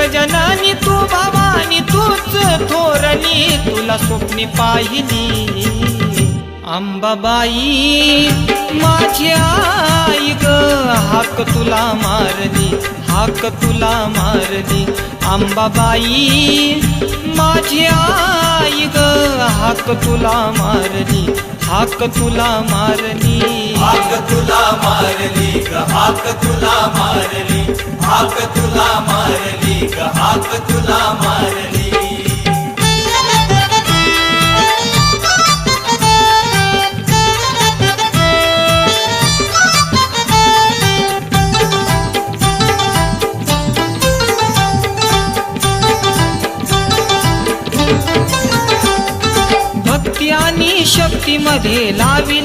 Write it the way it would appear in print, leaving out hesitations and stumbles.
जगजननी तू भवानी तूच थोरली, तुला स्वप्नी पाहिली अंबाबाई माझी आई ग, हाक तुला मारली, हाक तुला मारली अंबाबाई माझी आई ग, हाक तुला मारली, हाक तुला मारली, हाक तुला मारली ग, हाक तुला मारली, हाक तुला मारली ग, हाक तुला मारली. भक्ती आणि शक्तीमध्ये लावी